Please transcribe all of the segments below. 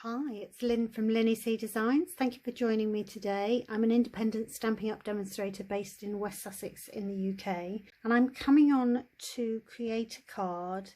Hi, it's Lynn from LynnieCDesigns. Thank you for joining me today. I'm an independent Stampin' Up demonstrator based in West Sussex in the UK, and I'm coming on to create a card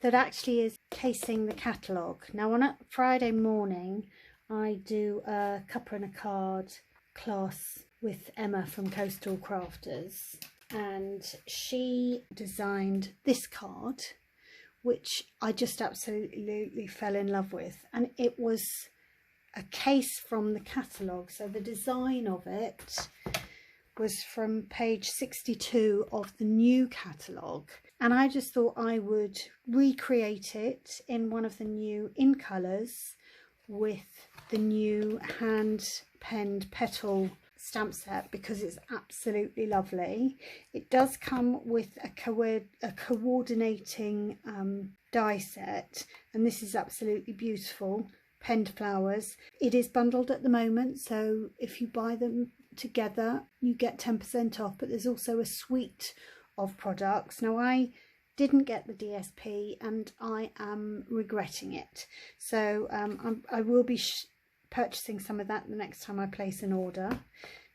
that actually is casing the catalogue. Now on a Friday morning I do a cuppa and a card class with Emma from Coastal Crafters, and she designed this card which I just absolutely fell in love with, and it was a case from the catalogue. So the design of it was from page 62 of the new catalogue, and I just thought I would recreate it in one of the new in colours with the new hand penned petal stamp set because it's absolutely lovely. It does come with a coordinating die set, and this is absolutely beautiful. Penned flowers. It is bundled at the moment, so if you buy them together you get 10% off, but there's also a suite of products. Now I didn't get the DSP and I am regretting it, so I will be purchasing some of that the next time I place an order.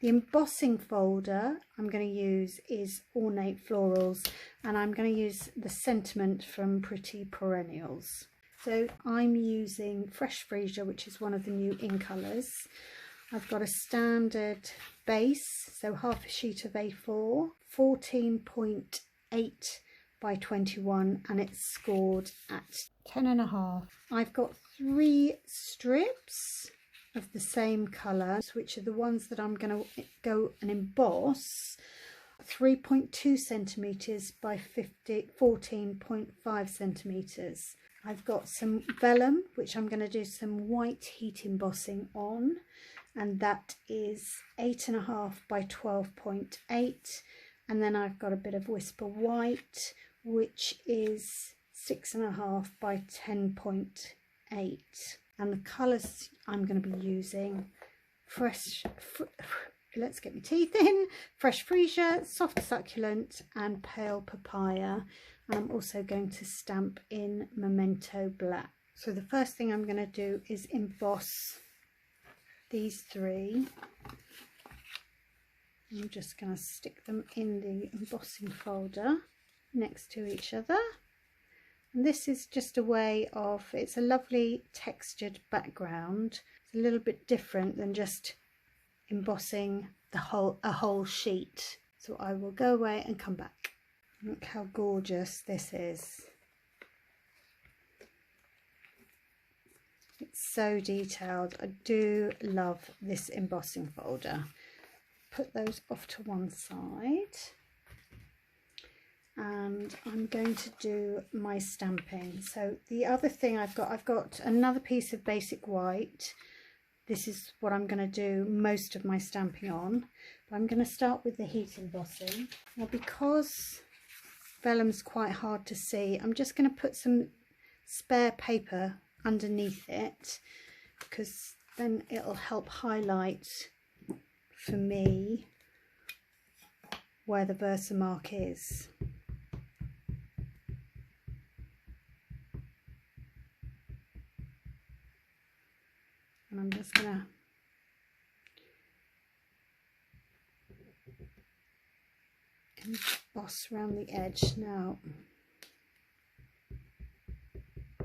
The embossing folder I'm going to use is Ornate Florals, and I'm going to use the Sentiment from Pretty Perennials. So I'm using Fresh Freesia, which is one of the new in colours. I've got a standard base, so half a sheet of A4, 14.8 by 21, and it's scored at 10.5. I've got 3 strips of the same colour, which are the ones that I'm going to go and emboss, 3.2 centimetres by 14.5 centimetres. I've got some vellum which I'm going to do some white heat embossing on, and that is 8.5 by 12.8, and then I've got a bit of Whisper White which is 6.5 by 10.8. And the colours I'm going to be using, let's get my teeth in, Fresh Freesia, Soft Succulent and Pale Papaya. And I'm also going to stamp in Memento Black. So the first thing I'm going to do is emboss these 3. I'm just going to stick them in the embossing folder next to each other. And this is just a way of, it's a lovely textured background. It's a little bit different than just embossing a whole sheet. So I will go away and come back. Look how gorgeous this is. It's so detailed. I do love this embossing folder. Put those off to one side. And I'm going to do my stamping. So the other thing I've got another piece of basic white. This is what I'm going to do most of my stamping on. But I'm going to start with the heat embossing. Now because vellum's quite hard to see, I'm just going to put some spare paper underneath it, because then it'll help highlight for me where the Versamark is. And I'm just going to emboss around the edge. Now I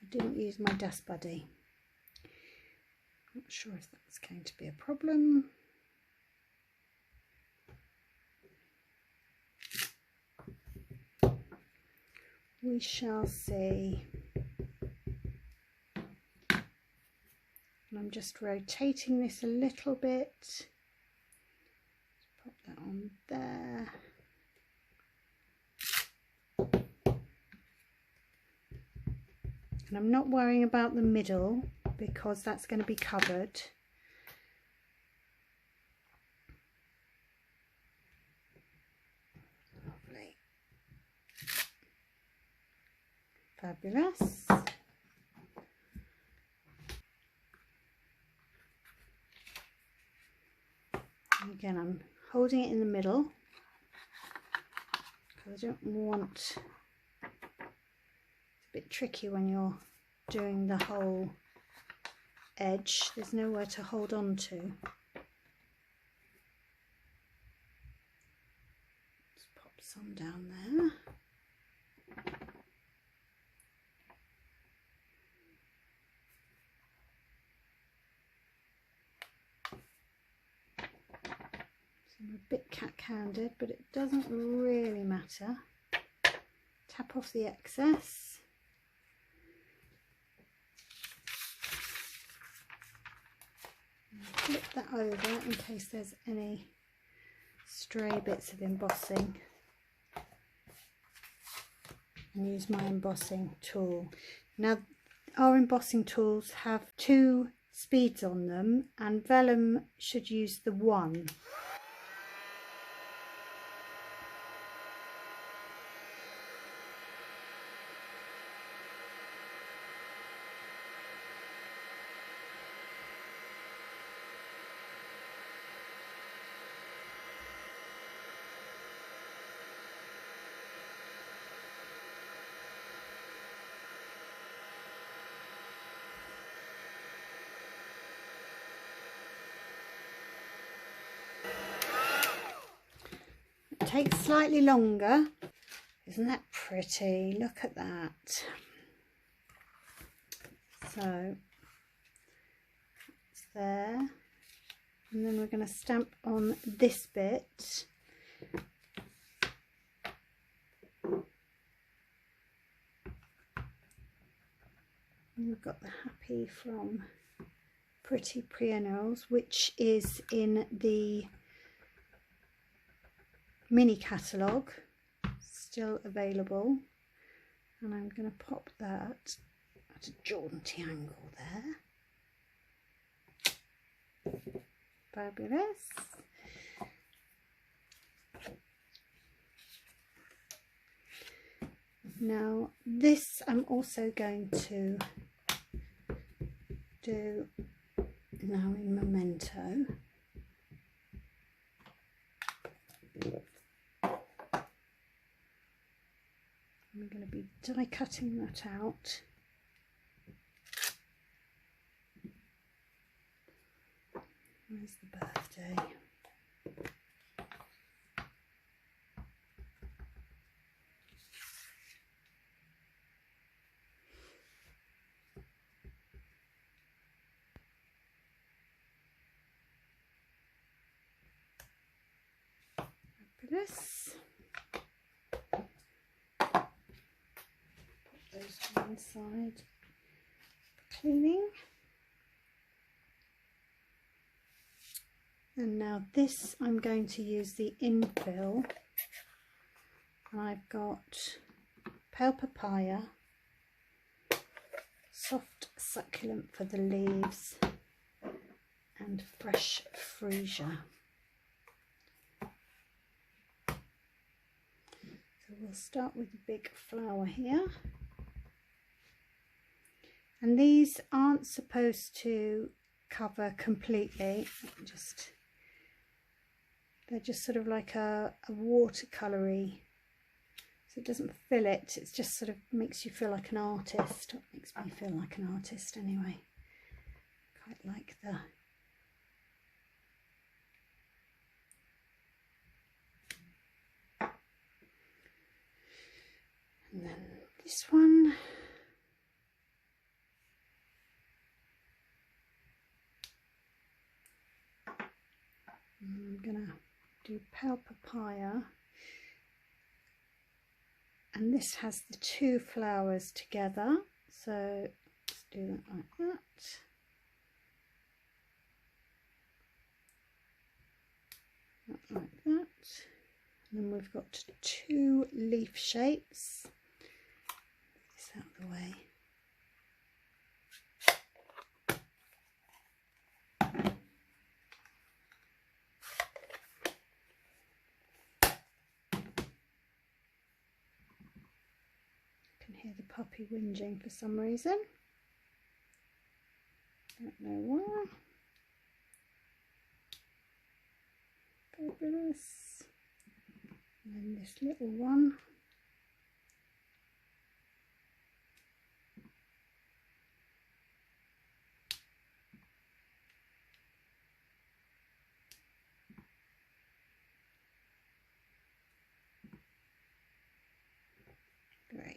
didn't use my dust buddy. Not sure if that's going to be a problem. We shall see. And I'm just rotating this a little bit. Pop that on there. And I'm not worrying about the middle because that's going to be covered. Lovely. Fabulous. Again, I'm holding it in the middle because I don't want, it's a bit tricky when you're doing the whole edge. There's nowhere to hold on to. Let's pop some down there. I'm a bit cat-handed, but it doesn't really matter. Tap off the excess. Flip that over in case there's any stray bits of embossing, and use my embossing tool. Now, our embossing tools have 2 speeds on them, and vellum should use the 1. Takes slightly longer. Isn't that pretty? Look at that. So it's there, and then we're going to stamp on this bit. And we've got the Happy from Pretty Pianos, which is in the mini catalogue, still available, and I'm going to pop that at a jaunty angle there. Fabulous. Now this I'm also going to do now in Memento. I'm going to be die cutting that out. Where's the birthday? Fabulous. Those to one side for cleaning. And now this I'm going to use the infill. I've got pale papaya, soft succulent for the leaves, and fresh freesia. So we'll start with the big flower here. And these aren't supposed to cover completely, they're just sort of like a watercolory, so it doesn't fill it, it just sort of makes you feel like an artist. It makes me feel like an artist anyway. Quite like the and then this one. I'm gonna do pale papaya, and this has the 2 flowers together, so let's do that like that. Like that. And then we've got 2 leaf shapes. Get this out of the way. Hear the puppy whinging for some reason. Don't know why. Fabulous. And then this little one.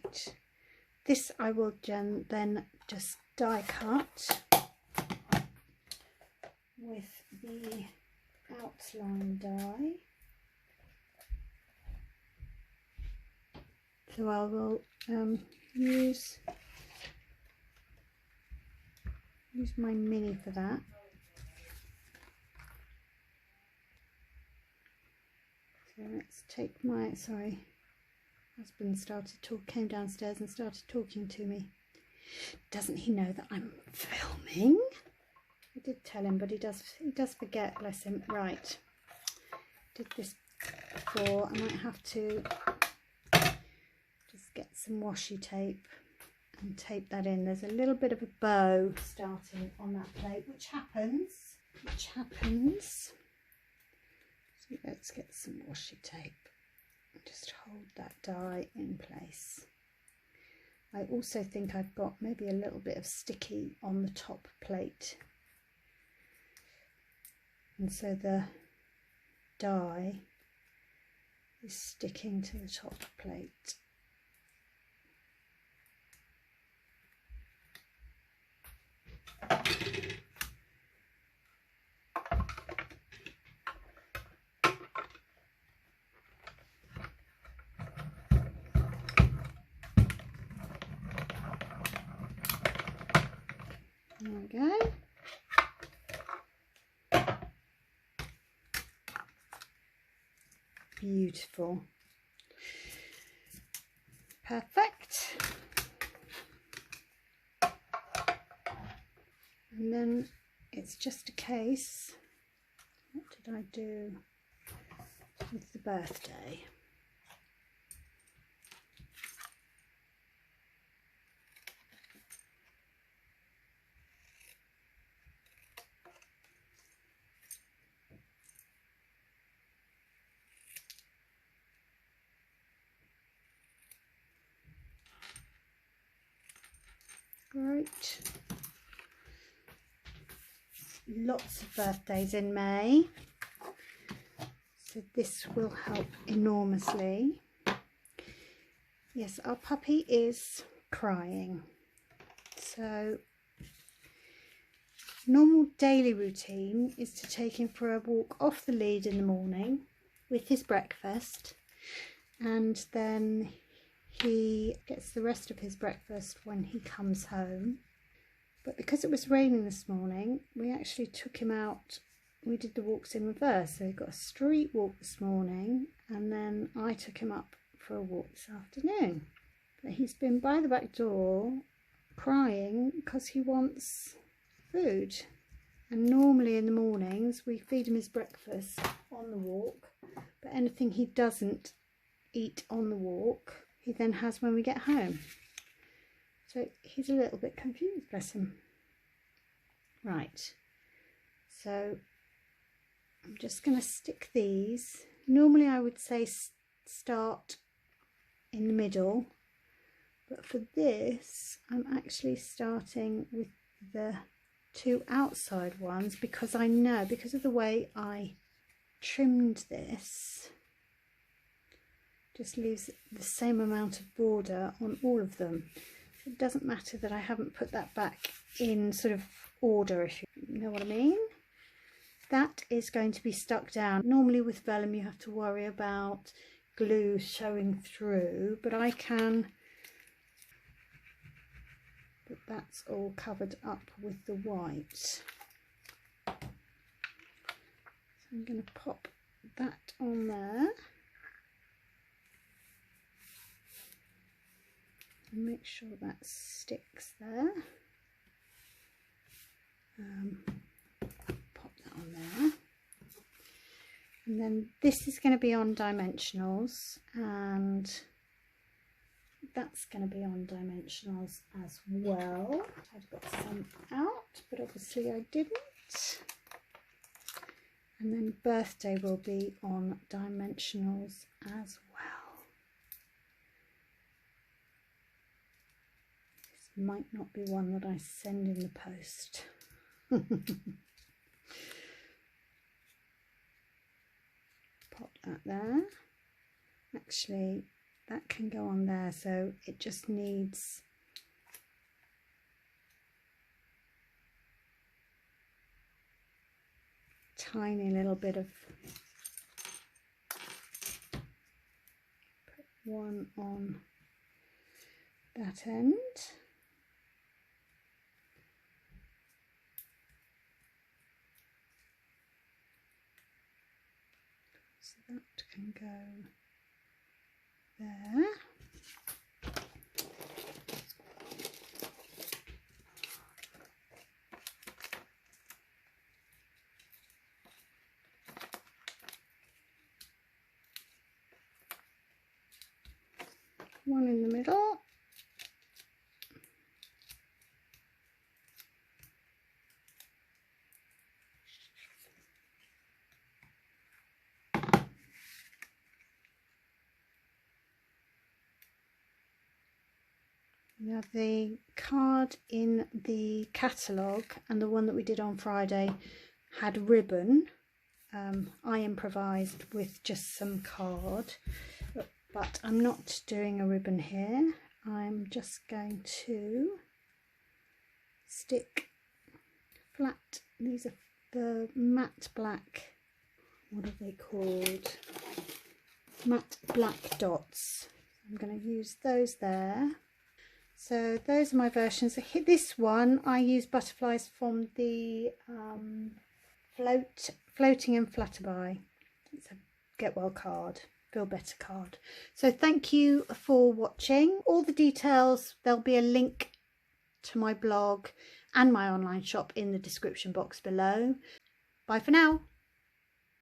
Right, this I will then just die cut with the outline die. So I will use my mini for that. So let's take my, sorry, husband came downstairs and started talking to me. Doesn't he know that I'm filming? I did tell him, but he does forget, bless him. Right, did this before. I might have to just get some washi tape and tape that in. There's a little bit of a bow starting on that plate, which happens. So let's get some washi tape and just hold that die in place. I also think I've got maybe a little bit of sticky on the top plate, and so the die is sticking to the top plate. There we go. Beautiful. Perfect. And then it's just a case, what did I do with the birthday? Great. Lots of birthdays in May, so this will help enormously. Yes, our puppy is crying. So normal daily routine is to take him for a walk off the lead in the morning with his breakfast, and then he gets the rest of his breakfast when he comes home. But because it was raining this morning, we actually took him out. We did the walks in reverse. So he got a street walk this morning, and then I took him up for a walk this afternoon. But he's been by the back door crying because he wants food. And normally in the mornings we feed him his breakfast on the walk, but anything he doesn't eat on the walk, he then has when we get home. So he's a little bit confused, bless him. Right, so I'm just going to stick these. Normally I would say start in the middle, but for this I'm actually starting with the two outside ones, because I know, because of the way I trimmed this, just leaves the same amount of border on all of them. It doesn't matter that I haven't put that back in sort of order, if you know what I mean. That is going to be stuck down. Normally with vellum you have to worry about glue showing through, but I can, but that's all covered up with the white. So I'm going to pop that on there. And make sure that sticks there. Pop that on there. And then this is going to be on dimensionals, and that's going to be on dimensionals as well. I've got some out, but obviously I didn't. And then birthday will be on dimensionals as well. Might not be one that I send in the post. Pop that there. Actually, that can go on there, so it just needs tiny little bit of, put one on that end. So that can go there. One in the middle. Now the card in the catalogue and the one that we did on Friday had ribbon. I improvised with just some card, but I'm not doing a ribbon here. I'm just going to stick flat, these are the matte black, what are they called? Matte black dots. I'm going to use those there. So those are my versions. This one I use butterflies from the Floating and Flutterby. It's a Get Well card, Feel Better card. So thank you for watching. All the details, there'll be a link to my blog and my online shop in the description box below. Bye for now.